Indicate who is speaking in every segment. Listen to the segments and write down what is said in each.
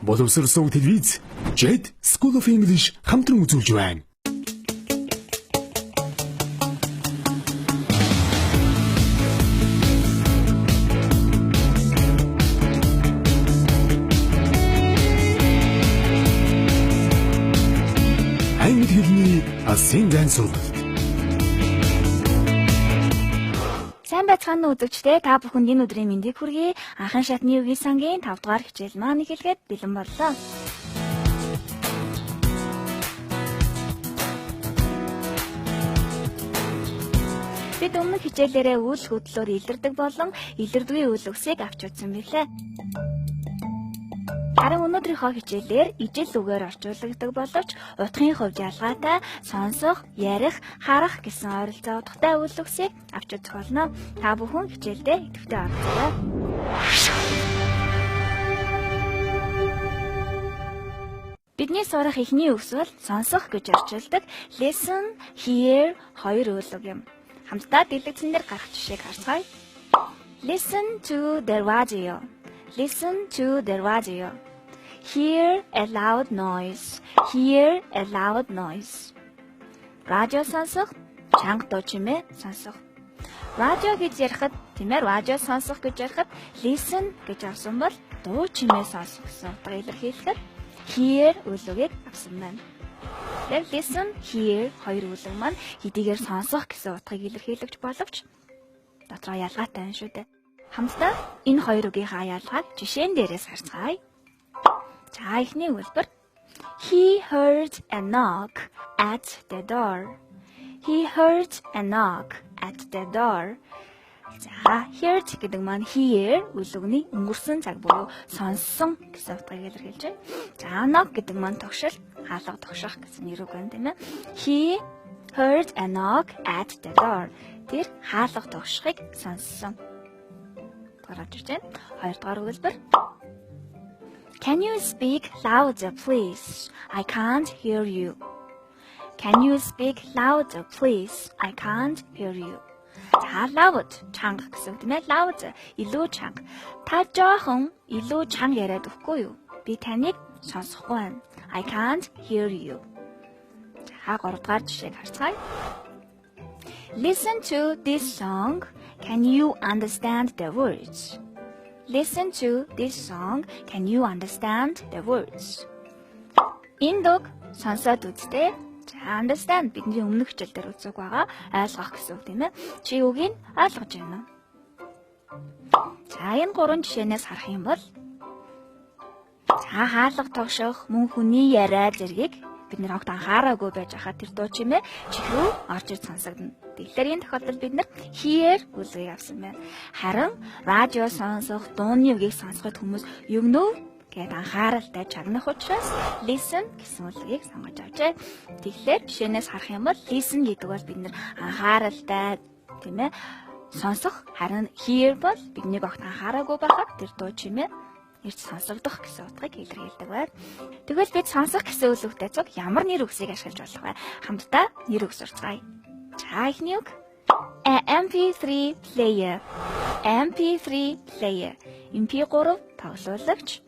Speaker 1: боловсролсон телевиз Jet School of English хамтран үзүүлж байна. Англи хэлний асын зансуулалт.
Speaker 2: Сайн байцгаана уу үзэгчдээ, та бүхэнд энэ өдрийн мэндийг хүргэе. Анхан шатны үгийн сангийн 5 дугаар хичээл маань эхлэхэд бэлэн боллоо. Бид өмнөх хичээлээрээ үйл хөдлөлөөр илэрдэг болон илэрдгүй үйл үгсийг авч үзсэн билээ. Харин өнөөдрийнхөө хичээлээр ижил үгээр орчуулдаг боловч утгын хувьд ялгаатай сонсох, ярих, харах гэсэн ойролцоо утгатай үйл үгсийг авч үзэх болно. Та бүхэн хичээлдээ идэвхтэй оролцоорой. Бидний сурах эхний үгс бол сонсох гэж орчуулдаг listen, hear хоёр үйл үг юм. Хамтдаа дэлгэцэн дээр гарах жишээг харцгаая. Listen to the radio. Listen to the radio. Hear a loud noise. Hear a loud noise. Радио сонсох, чанга дуу чимээ сонсох. Радио гэж ярихад, тиймээ радио сонсох гэж ярихад listen гэж авсан бол дуу чимээ сонсох гэсэн утгаар илэрхийлэхэд hear үйлүгийг авсан байна. Тэгэхээр listen, hear хоёр үйлэг маань хэдийгээр сонсох гэсэн утгыг илэрхийлж боловч дотроо ялгаатай байна шүү дээ. Хамтдаа энэ хоёр үгийнхаа ялгааг жишээн дээрээс харцгаая. За эхний үйлбэр He heard a knock at the door. He heard a knock at the door. За heard гэдэг маань hear үйлүгний өнгөрсөн цаг буюу сонссон гэсэн утгыг илэрхийлж байна. За knock гэдэг маань тогшил, хаалга тогших гэсэн нэр үг байна тийм ээ. He heard a knock at the door. Тэр хаалга тогшихыг сонссон. Гараад ирж байна. Хоёрдугаар үйлбэр Can you speak louder, please? I can't hear you. Can you speak louder, please? I can't hear you. За loud чанга гэсэн үг тийм ээ. Loud илүү чанга. Та жоохон илүү чанга яриад өгөхгүй юу? Би таныг сонсохгүй байна. I can't hear you. За 3 дугаар жишээг харцгаая. Listen to this song. Can you understand the words? Listen to this song. Can you understand the words? Энэ дог сонсоод үзтээ. За understand бидний өмнөх хичээл дээр үзэг байгаа. Ойлгох гэсэн үг тийм ээ. Чи үгийг ойлгож байна уу? За энэ 3 жишээнээс харах юм бол за хаалга тогшох, мөн хүний яриа зэргийг бид нэр огт анхаараагүй байж хахад тэр дуу чимээ чих рүү орж ир сонсогдно. Тэгэхээр энэ тохиолдолд бид нар hear үйлгийг авсан байна. Харин радио сонсох, дууны үгийг сонсоход хүмүүс югнөө гэд анхааралтай чагнах учраас listen гэсэн үйлгийг сонгож авчээ. Тэгэхээр жишээнээс харах юм бол listen гэдэг бол бид нар анхааралтай тийм ээ сонсох, харин hear бол биднийг огт анхаараагүй байхад тэр дуу чимээ ирж сонсогдох гэсэн утгыг илэрхийлдэг байна. Тэгвэл бид сонсох гэсэн үгтэй цуг ямар нэр үгсийг ашиглаж болох вэ? Хамтдаа нэр үгс сурцгаая. За эхний үг MP3 player. MP3 player. MP3 тоглуулагч.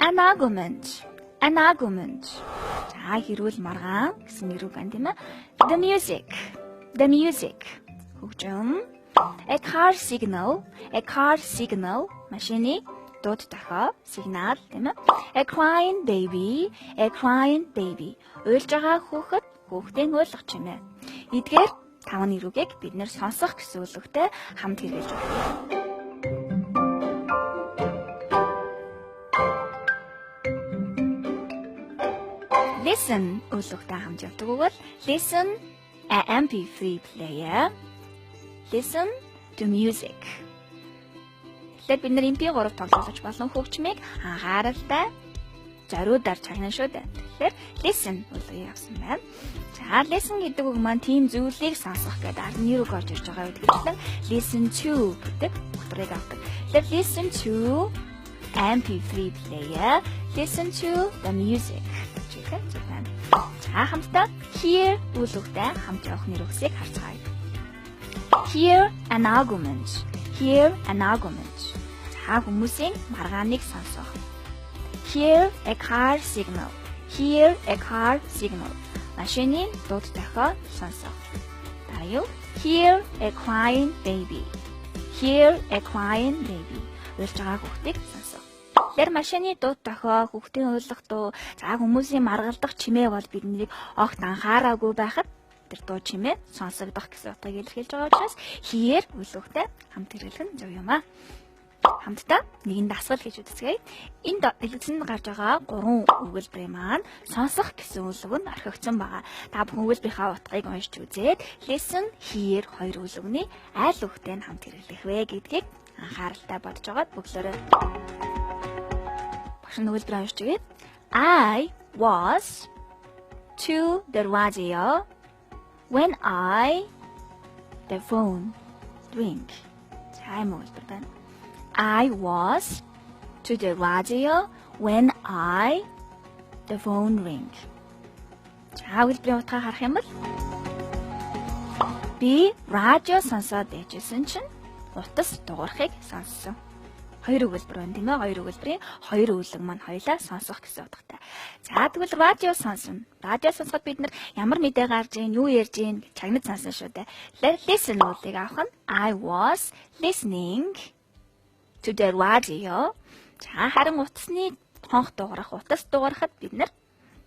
Speaker 2: An argument. An argument. За хэрүүл маргаан гэсэн нэр үг байна тийм ээ. The music. The music. Хөгжим. A car signal. A car signal. Машины дууд дохоо сигнал тийм ээ. A crying baby. A crying baby. Уйлж байгаа хүүхэд хүүхдийн уйлах чимээ. Эдгээр 5 нэр үгийг бид нэр сонсох гэсэн үгтэй хамт хэрэглэж байна. Listen үгтэй хамт явдаг үг бол listen a MP3 player. Listen to music. Тэгэхээр бид нэр MP3 тоглуулж болон хөгжмийг анхааралтай зориудаар чагнана шүү дээ. Тэгэхээр listen үгийг авсан байна. За listen гэдэг үг маань тийм зүйлийг сонсох гэдэг ард нэр үг орж ирж байгаа үгтэй. Listen to гэдэг утгыг авдаг. Тэгэхээр listen to MP3 player, listen to the music. За хамтдаа hear үгтэй хамт явах нэр үгсийг харцгаая. Hear an argument. Hear an argument. За хүмүүсийн маргааныг сонсох. Hear a car signal. Hear a car signal. машины дууд дохио сонсох. Дараа юу? Hear a crying baby. Hear a crying baby. Уйлж байгаа хүүхдийг сонсох. Тэгэхээр машины дууд дохио, хүүхдийн уйлах дуу, за хүмүүсийн маргалдах чимээ бол биднийг огт анхаараагүй байхад тэр дуу чимээ сонсогдох гэсэн утгыг илэрхийлж байгаа учраас hear үлгүүхтэй хамт хэрэглэх нь зөв юм аа. Хамтдаа нэгэн дасгал гэж үзцгээе. Энд дэлгэцэнд гарч байгаа 3 өгүүлбэрийн маань сонсох гэсэн үлэг нь орхигдсон байгаа. Та бүхэн өгүүлбэрийнхаа утгыг уншиж үзээд listen, hear хоёр үлгүний аль үгтэй нь хамт хэрэглэх вэ гэдгийг анхааралтай бодож байгаад бүглөөрэй. Багш нь өгүүлбэрээ уншиж өгье. I was to the radio when the phone rang. За юм өгүүлбэр байна. I was to the radio when the phone rang. За өгүүлбэрийн утгаа харах юм бол би радио сонсоод байжсэн чинь утас дуурахыг сонссон. Хоёр өгүүлбэр байна тийм ээ. Хоёр өгүүлбэрийн хоёр үлэг маань хоёлаа сонсох гэсэн утгатай. За тэгвэл радио сонсно. Радио сонсоход бид нар ямар мэдээ гарч ийн, юу ярьж ийн гэж чагнаж сонсно шүү дээ. Listen үлийг авах нь I was listening to the radio. За харин утасны хонх дуурах, утас дуурахад бид нар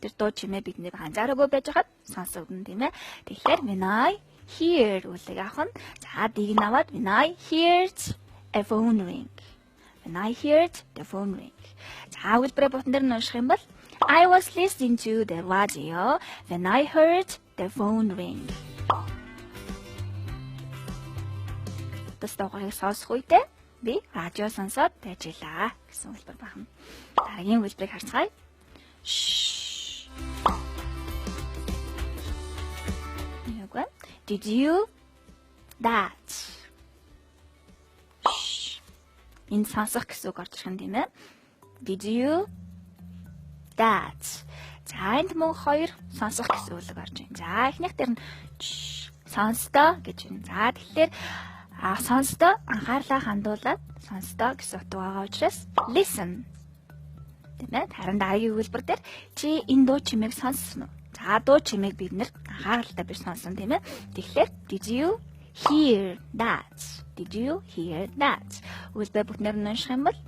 Speaker 2: тэр дуу чимээ биднийг анзаараагүй байж хаад сонсогдно тийм ээ. Тэгэхээр when I hear үлийг авах нь за дийг нь аваад when I heard a phone ring. When I heard the phone ring. За өгүүлбэрээ бутан дээр нь унших юм бол I was listening to the radio when I heard the phone ring. Утас дуурахыг сонсох үедээ би радио сонсоод байжлаа гэсэн хэлбэр байна. Дараагийн хэлбэрийг харцгаая. Яагаад? Did you that? Энэ сонсох гэсэн үг орж ирэх юм тийм ээ. Did you that? За энд мөн хоёр сонсох гэсэн үг орж байна. За эхнийх дээр нь сонстоо гэж байна. За тэгэхээр сонстоо анхаарлаа хандуулаад сонстоо гэсэн утга байгаа учраас listen. Тэгмээ харин дараагийн өгүүлбэр дээр чи энэ дуу чимээг сонссон уу? За дуу чимээг бид нэр анхааралтай биш сонссон тийм ээ. Тэгэхээр did you hear that? Did you hear that? Өгүүлбэр бүтнээр нь унших юм бол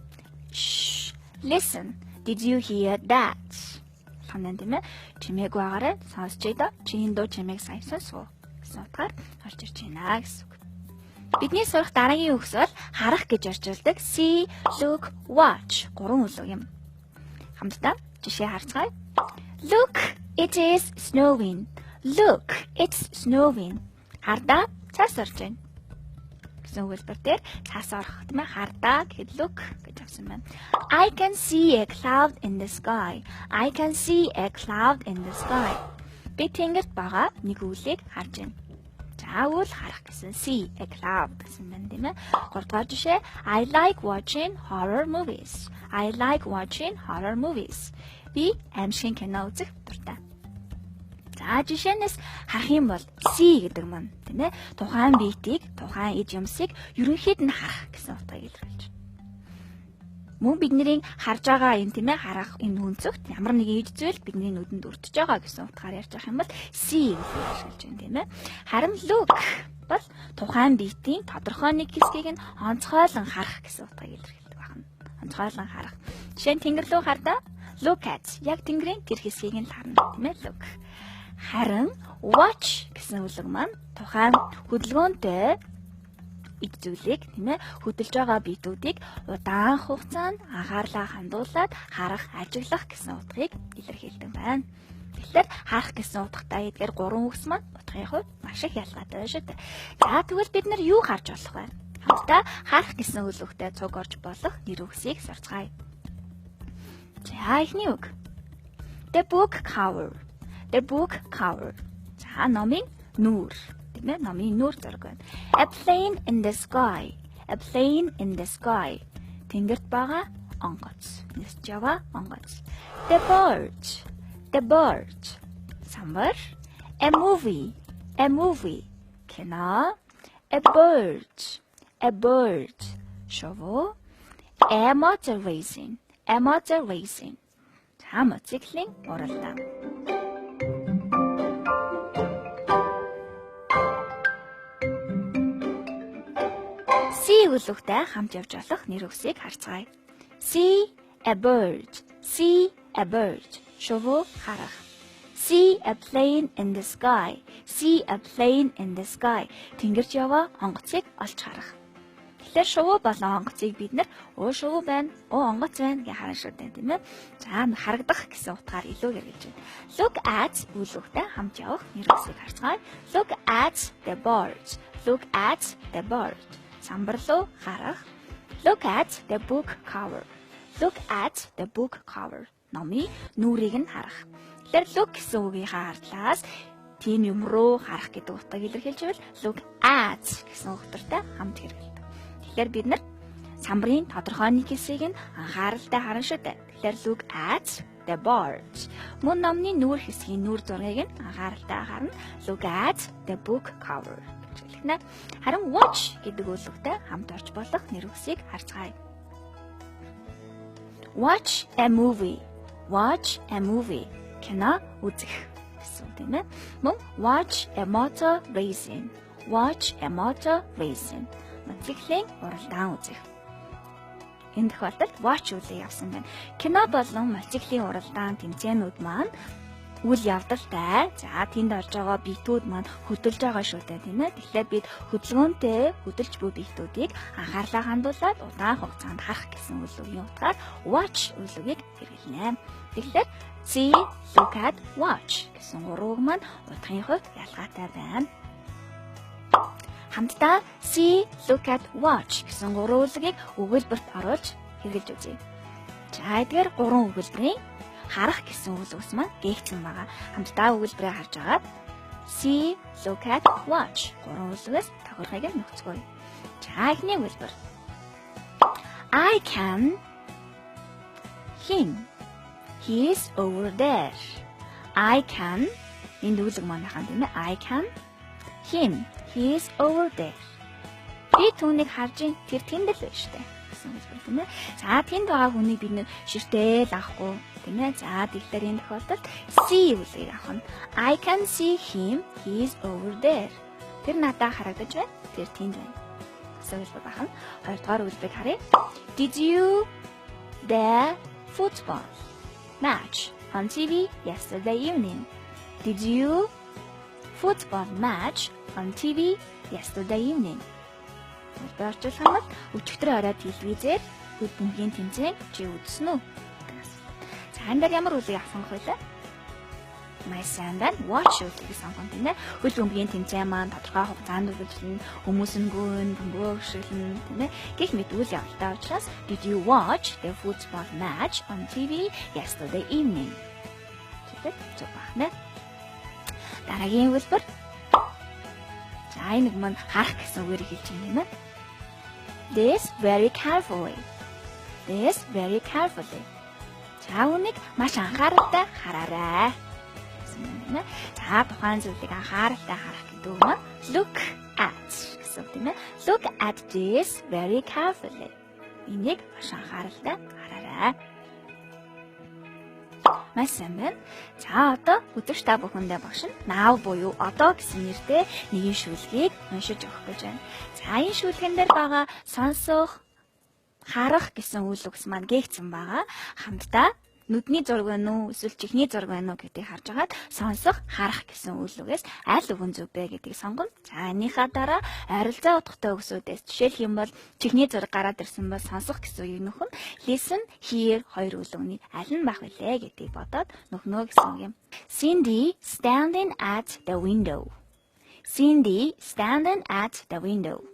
Speaker 2: listen. Did you hear that? Ханаа тийм ээ. Чимээг байгаараа сонсч идэ. Чи энэ дуу чимээг сайн сонсов уу? Гэсэн утгаар орж ирж байна гэсэн. Бидний сурах дараагийн үгс бол харах гэж орчуулдаг see, look, watch гурван үлэг юм. Хамтдаа жишээ харцгаая. Look, it is snowing. Look, it's snowing. Хардаа цаас орж байна. Гэсэн үгэлбэр дээр цаас орох тийм ээ. Хардаа гэхэд look гэж авсан байна. I can see a cloud in the sky. I can see a cloud in the sky. Би тэнгэрт байгаа нэг үлийг харж байна. Заавал харах гэсэн see a cloud гэсэн байна тийм ээ. 3 дугаар жишээ I like watching horror movies. I like watching horror movies. Би аимшигын кино үзэх дуртай. За жишээнээс харах юм бол see гэдэг маань тийм ээ. Тухайн биетийг, тухайн эд юмсыг ерөнхийд нь харах гэсэн утгыг илэрхийлж байна. Мөн бидний харж байгаа энэ тийм ээ харах энэ үнцэгт ямар нэгэн эд зүйл бидний нүдэнд өртөж байгаа гэсэн утгаар ярьж байгаа юм бол see гэж ашиглаж байна тийм ээ. Харин look бол тухайн биетийн тодорхой нэг хэсгийг нь онцгойлон харах гэсэн утгыг илэрхийлдэг байна. Онцгойлон харах. Жишээ нь тэнгэр рүү хардаа look at яг тэнгэрийн тэр хэсгийг нь харна тийм ээ look. Харин watch гэсэн үлэг маань тухайн хөдөлгөөнтэй эд зүйлийг тийм ээ хөдөлж байгаа биетүүдийг удаан хугацаанд анхаарлаа хандуулад харах, ажиглах гэсэн утгыг илэрхийлдэг байна. Тэгэхээр харах гэсэн утгатай эдгээр 3 үгс маань утгын хувьд маш их ялгаатай шүү дээ. За тэгвэл бид нар юу харж болох вэ? Хамтдаа харах гэсэн үлгүүтэй цуг орж болох нэр үгсийг сурцгаая. За эхний үг. The book cover. The book cover. За номын нүүр. Номын нүүр зураг байна. A plane in the sky. A plane in the sky. Тэнгэрт байгаа онгоц. Нисж яваа онгоц. The bird. The bird. Самбар. A movie. A movie. Кино. A bird. A bird. Шувуу. A motor racing. A motor racing. За мотоциклийн уралдаан. See үлгтэй хамт явж болох нэр үгсийг харцгаая. See a bird. See a bird. Шувуу харах. See a plane in the sky. See a plane in the sky. Тэнгэрч яваа онгоцыг олж харах. Тэгэхээр шувуу болон онгоцыг бид нэр шувуу байна, онгоц байна гэж харна шүү дээ, тийм ээ. За харагдах гэсэн утгаар илүү хэрэгжилж байна. Look at үлгтэй хамт явах нэр үгсийг харцгаая. Look at the bird. Look at the bird. Самбар руу харах. Look at the book cover. Look at the book cover. Номын нүрийг нь харах. Тэгэхээр look гэсэн үгийн хардлаас тийм юм руу харах гэдэг утгыг илэрхийлж байвал look at гэсэн утгатай хамт хэрэгэлдэг. Тэгэхээр бид нар самбарын тодорхой нэг хэсгийг нь анхааралтай харна шүү дээ. Тэгэхээр look at the bird. Мөн номны нүүр хэсгийн нүүр зургийг нь анхааралтай харна. Look at the book cover. Харин watch гэдэг үгтэй хамт орж болох нэр үгсийг харцгаая. Watch a movie. Watch a movie. Кино үзэх гэсэн үг тийм ээ. Мөн watch a motor racing. Watch a motor racing. Мотоциклийн уралдаан үзэх. Энэ тохиолдолд watch үлээ явсан байна. Кино болон мотоциклийн уралдаан тэмцээнүүд маань үйл явдалтай. За тэнд орж байгаа биетүүд маань хөдөлж байгаа шүү дээ, тийм ээ. Тэгэхээр бид хөдөлгөөнтэй хөдөлж буй биетүүдийг анхаарлаа хандуулаад удаан хугацаанд харах гэсэн үйл үгийн утгаар watch үлгийг хэрэглэнэ. Тэгэхээр see, look at, watch гэсэн гурван үг маань утгын хувьд ялгаатай байна. Хамтдаа see, look at, watch гэсэн гурван үгийг өгүүлбэрт оруулж хэрэглэж үзье. За эдгээр гурван өгүүлбэрийн харах гэсэн үйл үс маань гээгцэн байгаа. Хамтдаа өгүүлбэрээ харж агаад see, look at, watch гурван үгээс тохиолгыг нөхцгөөе. За эхний өгүүлбэр. I can him. He is over there. I can энэ үгэл маань хаан тийм ээ. I can him. He is over there. Би түүнийг харж ин тэр тэнд л байна шүү дээ. Гэсэн үг тийм ээ. За тэнд байгаа хүнийг бид нэ ширтэл авахгүй тийм ээ. За тэгэхээр энэ тохиолдолд see үлгийг авах нь I can see him. He is over there. Тэр надад харагдаж байна. Тэр тэнд байна. Гэсэн үг байна. Хоёрдугаар үлгийг харъя. Did you the football match on TV yesterday evening? Did you football match on TV yesterday evening? Өөрчлөлт өчигдөр орой телевизээр үд бүмгийн тэмцээн чи үзсэн үү? За энэ дээр ямар үлийг авсан хөлөө? My son and watch үлгийг сонгоно тийм ээ. Үд бүмгийн тэмцээн маань тодорхой хугацаанд үргэлжлэн хүмүүс нь гүн бөмбөгшөлн тийм ээ. Гэх мэт үйл явдалтай учраас did you watch the football match on TV yesterday evening? Тэгвэл зөв байна. Дараагийн үлбэр. За энэ маань харах гэсэн үгээр хэлж байна юм аа. This very carefully. This very carefully. За үнийг маш анхааралтай хараарай. За тухайн зүйлийг анхааралтай харах гэдэг үг маань look at гэсэн үг тийм ээ. Look at this very carefully. Энийг маш анхааралтай хараарай. Маш сайн байна. За одоо үзэгч та бүхэндээ багш нь now буюу одоо гэсэн нэртэй нэгэн шүлгийг уншиж өгөх гэж байна. За энэ шүлгэн дээр байгаа сонсох, харах гэсэн үйл үгс маань гээгцэн байгаа. Хамтдаа нүдний зураг байна уу, эсвэл чихний зураг байна уу гэдгийг харж агаад сонсох, харах гэсэн үйл үгээс аль үг нь зөв бэ гэдгийг сонгоно. За энийхээ дараа ойролцоо утгатай үгсүүдээс жишээлх юм бол чихний зураг гараад ирсэн бол сонсох гэсэн үгийг нөхөн listen, hear хоёр үйл үгний аль нь байх вүлээ гэдгийг бодоод нөхнө гэсэн үг юм. Cindy standing at the window. Cindy standing at the window.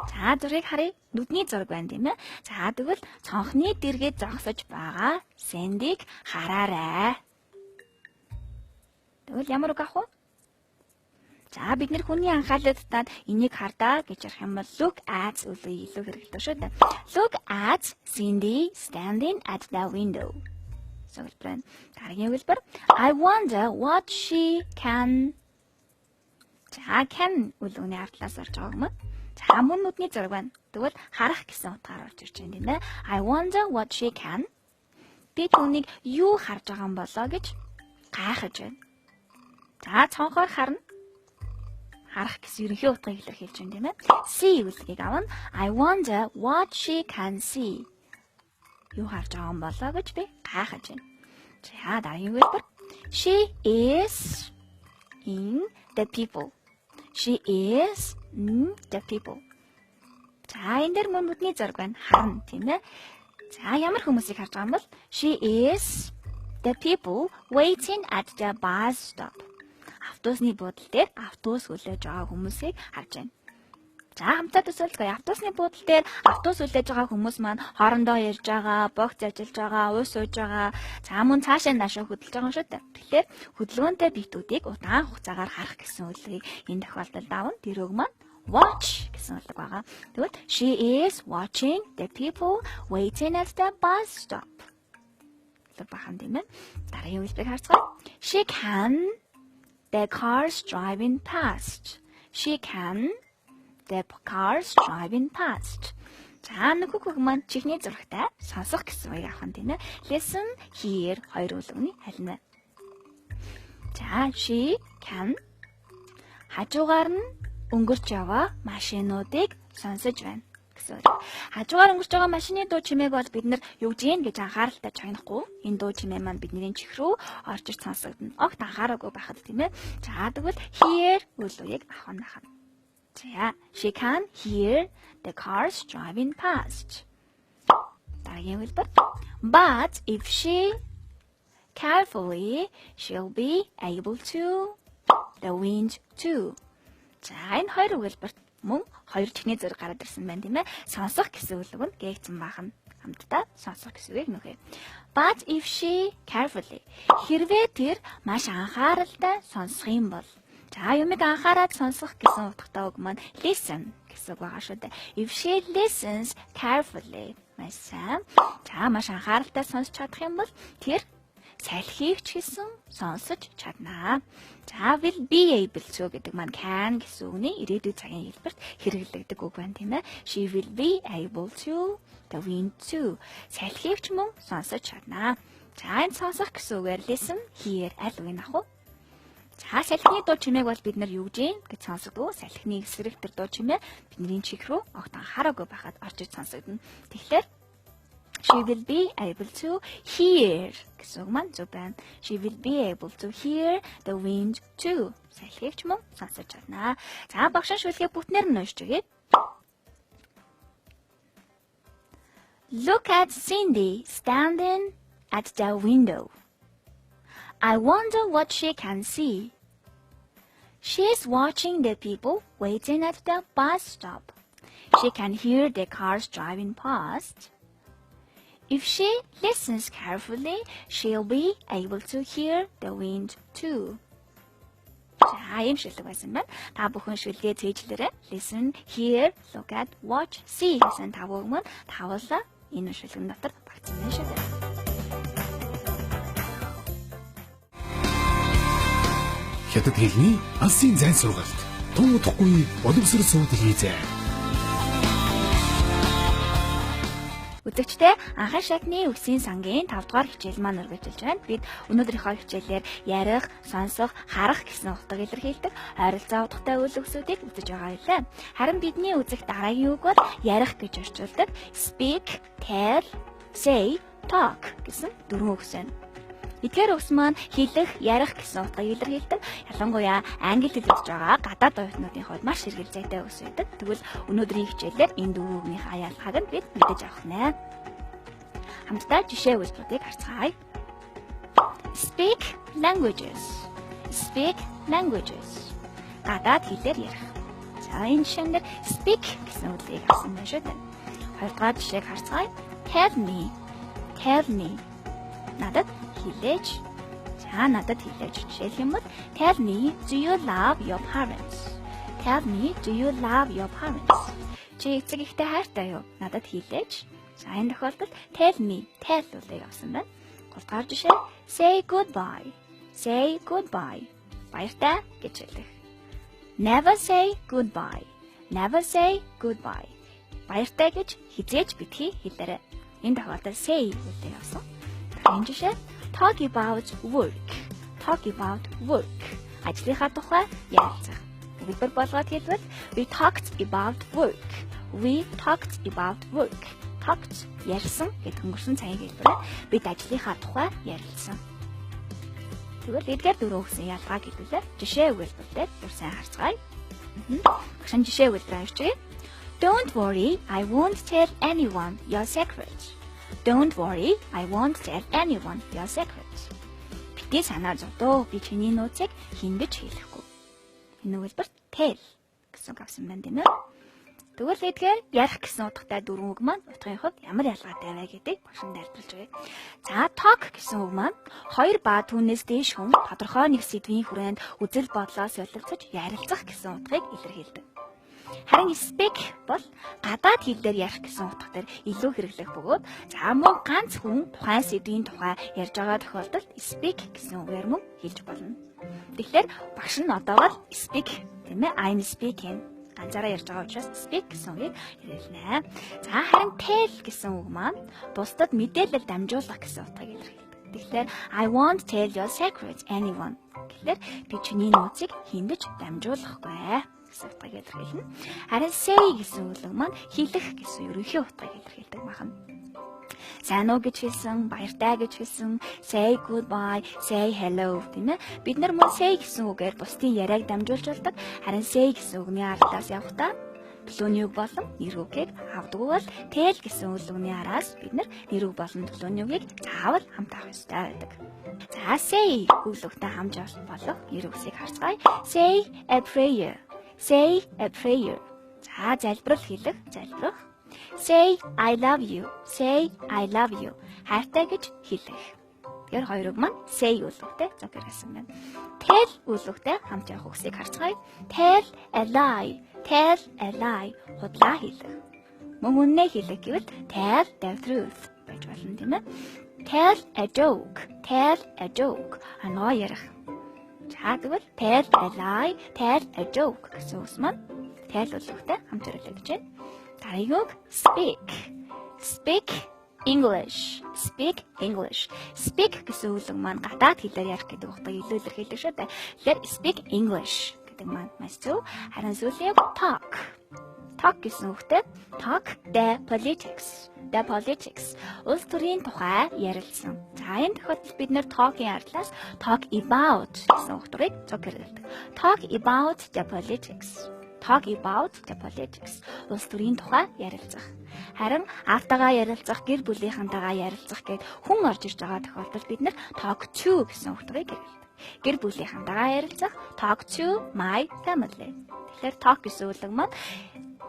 Speaker 2: За зургийг харъя. Нүдний зураг байна тийм ээ. За тэгвэл цонхны дэргээд зогсож байгаа Cindy-г хараарай. Тэгвэл ямар үг авах вэ? За бид нэр хүний анхаарлыг татаад энийг хардаа гэж ярих юм бол look at үлээ илүү хэрэгэлдэг шүү дээ. Look at Cindy standing at the window. Зөвлөбөр. Дараагийн хэлбэр I wonder what she can. За can үлгний ардлаас орж байгаа юм. За мөн нүдний зураг байна. Тэгвэл харах гэсэн утгаар орж ирж байна тийм ээ. I wonder what she can. би түүнийг юу харж байгаа юм болоо гэж гайхаж байна. За цонхоор харна. Харах гэсэн ерөнхий утгыг илэрхийлж байна тийм ээ. See үлгийг авна. I wonder what she can see. Юу харж байгаа юм болоо гэж би гайхаж байна. За дараагийн хэлбэр. She is in the people. She is in the people. За энэ дэр мөн бүдний зураг байна. Харна тийм ээ. За ямар хүмүүсийг харж байгаа юм бол she is the people waiting at the bus stop. Автобусны буудлын дээр автобус хүлээж байгаа хүмүүсийг харж байна. За хамтдаа төсөөлцгөө. Автобусны буудлын дээр автобус хүлээж байгаа хүмүүс маань хоорондоо ярьж байгаа, богц ажиллаж байгаа, уус сууж байгаа. За мөн цаашаа наашаа хөдөлж байгаа шүү дээ. Тэгэхээр хөдөлгөөнтэй биетүүдийг удаан хугацаагаар харах гэсэн үгийг энэ тохиолдолд авна. Тэр үг маань watch гэсэн үг байгаа. Тэгвэл she is watching the people waiting at the bus stop. Тэр бахан тийм ээ. Дараагийн үгийг харцгаая. She can the cars driving past. She can the cars driving past. За нөхөг маань чихний зурагтай сонсох гэсэн үгийг авах нь тийм ээ. Listen, hear хоёр үгний аль нь вэ? За she can хажуугаар нь өнгөрч яваа машинуудыг сонсож байна гэсэн үг. Хажуугаар өнгөрч байгаа машины дуу чимээг бол бид нар юу гэж анхааралтай чагнахгүй. Энэ дуу чимээ маань бидний чих рүү орж ир сонсогдно. Огт анхаараагүй байхад тийм ээ. За тэгвэл hear үгийг авах нь байна. За she can hear the cars driving past. Дараагийн хэлбэр. But if she carefully, she'll be able to the wind too. За энэ хоёр үгэлбэрт мөн хоёр чихний зэрэг гараад ирсэн байна тийм ээ. Сонсох гэсэн үг нь гээгцэн бахан хамтдаа сонсох гэсэн үгийг нөхөө. But if she carefully хэрвээ тэр маш анхааралтай сонсох юм бол за юмыг анхаарал сонсох гэсэн утгатай үг маань listen гэсэн үг байгаа шүү дээ. If she listens carefully маш сайн. За маш анхааралтай сонсч чадах юм бол тэр салхийг ч гэсэн сонсож чаднаа. За will be able to гэдэг маань can гэсэн үгний ирээдүйн цагийн хэлбэрт хэрэглэгдэх үг байна тийм ээ. She will be able to the wind too. Салхийг ч мөн сонсож чаднаа. За энэ сонсох гэсэн үгээр listen, hear аль үгийг авах вэ? За салхины дуу чимээг бол бид нар юу гэж сонсогдгоо. Салхины эсрэг тэр дуу чимээ бидний чих рүү огт анхаараагүй байхад орж иж сонсогдно. Тэгэхээр she will be able to hear гэсэн үг маань зөв байна. She will be able to hear the wind too. Салхийг ч мөн сонсож чаднаа. За багшин шүлгээ бүтнээр нь уншиж өгье. Look at Cindy standing at the window. I wonder what she can see. She's watching the people waiting at the bus stop. She can hear the cars driving past. If she listens carefully, she'll be able to hear the wind too. За ийм шүлэг байсан байна. Та бүхэн шүлгээ цээжлээрээ listen, hear, look at, watch, see гэсэн тав үг маань тавлаа энэ шүлгэн дотор багтсан байна шүү дээ.
Speaker 1: Хятад хэлний алсын зайн сургалт. Тун утгагүй боловсрол сууд хийзээ.
Speaker 2: Үзэгчдээ анхан шатны үгсийн сангийн 5 дугаар хичээл маань үргэлжилж байна. Бид өнөөдрийнхөө хичээлээр ярих, сонсох, харах гэсэн утгыг илэрхийлдэг ойролцоо утгатай үйл өгсүүдийг үзэж байгаа юм. Харин бидний үзэх дараагийн үг бол ярих гэж орчуулдаг speak, tell, say, talk гэсэн дөрвөн үгс байна. Эдгээр үгс маань хэлэх, ярих гэсэн утгыг илэрхийлдэг. Ялангуяа англи хэл үзэж байгаа гадаад оюутнуудын хувьд маш хэрэгцээтэй үгс байдаг. Тэгвэл өнөөдрийн хичээлээр энэ дөрвөн үгний ялгааг нь бид мэдэж авах нэ. Хамтдаа жишээ үйлдэлүүдийг харцгаая. Speak languages. Speak languages. Гадаад хэлээр ярих. За энэ жишээнд speak гэсэн үгийг авсан байна шүү дээ. Хоёрдугаар жишээг харцгаая. Tell me. Tell me. Надад хэлээч. За надад хэлээч. Жишээлх юм бол tell me, do you love your parents? Tell me, do you love your parents? Чи эцэг ихтэй хайртай юу? Надад хэлээч. За энэ тохиолдолд tell me, tell үгийг авсан байна. Гуравдугаар жишээ say goodbye. Say goodbye. Баяртай гэж хэлэх. Never say goodbye. Never say goodbye. Баяртай гэж хизээж битгий хэлээрэй. Энэ тохиолдолд say үгийг авсан. Энэ жишээ talk about work. Talk about work. Ажлынхаа тухай ярилцах. Хэлбэр болгоод хэлбэл we talked about work. We talked about work. Talked ярьсан гэдэг өнгөрсөн цагийн хэлбэр. Бид ажлынхаа тухай ярилцсан. Тэгвэл эдгээр дөрөв өгсөн ялгааг хэлбэлээ. Жишээ өгүүлбэртэй бүр сайн харцгаая. Багш жишээ өгүүлбэр авчиръя. Don't worry, I won't tell anyone your secret. Don't worry, I won't tell anyone your secret. Бити санаа зовдоо. Би чиний нууцыг хиндэж хэлэхгүй. Энэ өгүүлбэр tell гэсэн үг авсан байна тийм ээ. Тэгвэл эдгээр ярих гэсэн утгатай дөрвөн үг маань утгын хувьд ямар ялгаатай вэ гэдгийг багшин тайлбарлаж өгье. За talk гэсэн үг маань хоёр ба түүнээс дээш хүн тодорхой нэг сэдвийн хүрээнд үзэл бодлоо солилцож ярилцах гэсэн утгыг илэрхийлдэг. Харин speak бол гадаад хэл дээр ярих гэсэн утга дээр илүү хэрэглэх бөгөөд за мөн ганц хүн тухайн сэдвийн тухай ярьж байгаа тохиолдолд speak гэсэн үгээр мөн хэлж болно. Тэгэхээр багш нь одоогоор speak тийм ээ I'm speaking ганцаараа ярьж байгаа учраас speak гэсэн үгийг хэрэглэнэ. За харин tell гэсэн үг маань бусдад мэдээлэл дамжуулах гэсэн утгыг илэрхийлдэг. Тэгэхээр I won't tell your secrets anyone. Тэгэхээр би чиний нууцыг хиндэж дамжуулахгүй гэсэн утгыг илэрхийлнэ. Харин say гэсэн үг маань хэлэх гэсэн ерөнхий утгыг илэрхийлдэг байна. Сайн уу гэж хэлсэн, баяртай гэж хэлсэн, say goodbye, say hello тийм ээ. Бид нар мөн say гэсэн үгээр бусдын яриаг дамжуулж болдог. Харин say гэсэн үгний араас явахдаа төлөөний үг болон нэр үгийг авдаг бол tell гэсэн үгний араас бид нар нэр үг болон төлөөний үгийг заавал хамт авах ёстой байдаг. За say үгтэй хамж болох нэр үгсийг харцгаая. Say a prayer. Say a prayer. За залбирал хэлэх, залбирах. Say I love you. Say I love you. Хайртай гэж хэлэх. Тэгэхээр хоёр үг маань say үлгтэй зохиор гэсэн байна. Tell үлгтэй хамт явах үгсийг харцгаая. Tell a lie. Tell a lie. Худлаа хэлэх. Мөн үнэ хэлэх гэвэл tell the truth байж болно тийм ээ. Tell a joke. Tell a joke. Аноо ярих. За тэгвэл tell a lie, tell a joke гэсэн үг маань tell үлгтэй хамт хэрэглэж байна. Дараагийн үг speak. Speak English. Speak English. Speak гэсэн үг маань гадаад хэлээр ярих гэдэг утгыг илүү илэрхийлдэг шүү дээ. Тэгэхээр speak English гэдэг маань маш зөв. Харин сүүлийн үг talk. Talk гэсэн үгтэй talk the politics. The politics. Улс төрийн тухай ярилцсан. За энэ тохиолдолд бид нэр talk-ийн арлаас talk about гэсэн утгыг зохиолдог. Talk about the politics. Talk about the politics. Улс төрийн тухай ярилцах. Харин автагаа ярилцах, гэр бүлийнхантайгаа ярилцах гэд хүн орж ирж байгаа тохиолдолд бид нэр talk to гэсэн утгыг хэрэглэдэг. Гэр бүлийнхантайгаа ярилцах talk to my family. Тэгэхээр talk гэсэн үг маань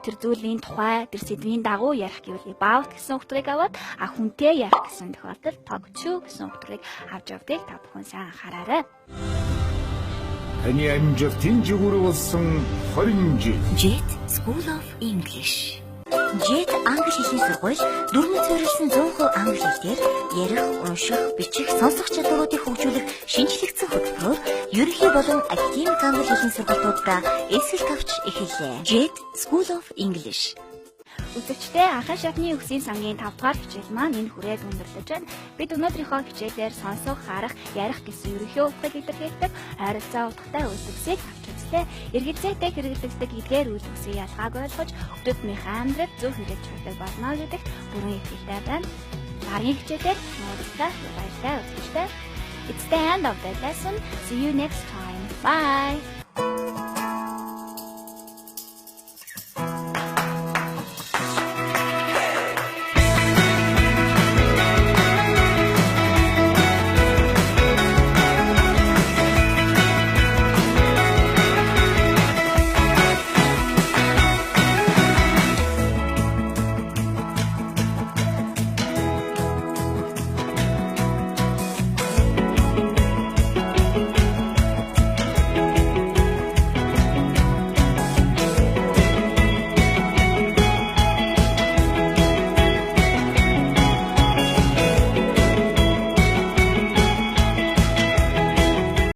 Speaker 2: тэр зүйлийн тухай, тэр сэдвийн дагуу ярих гэвэл about гэсэн утгыг аваад хүнтэй ярих гэсэн тохиолдолд talk to гэсэн утгыг авч явдгийг та бүхэн сайн анхаараарай.
Speaker 1: Таны амжилтын жигүүр болсон 20 жил.
Speaker 3: JET School of English. JET англи хэлний сургууль дөрвөн суурилсан 100% англи хэлээр ярих, унших, бичих, сонсох чадваруудыг хөгжүүлэх шинжлэгдсэн хөтөлбөрөөр ерөнхий болон академик англи хэлний сургалтуудаа эсрэг тавьж эхэллээ. JET School of English.
Speaker 2: Үзэгчдээ анхан шатны өгсийн сангийн 5 дугаар хичээл маань энэ хүрээд өндөрлөж байна. Бид өнөөдрийнхөө хичээлээр сонсох, харах, ярих гэсэн ерөнхий утгыг илэрхийлдэг ойролцоо утгатай үйлдэлсийг авч үзлээ. Эргэлзээтэй хэрэглэгддэг эдгээр үйлдэлсийн ялгааг ойлгож өдөртнийхээ амьдралд зөв хэрэгж чаддаг болно гэдэгт бүрэн итгэлтэй байна. Дараагийн хичээлээр уулзлаа. Баярлалаа үзэгчдээ. It's the end of the lesson. See you next time. Bye.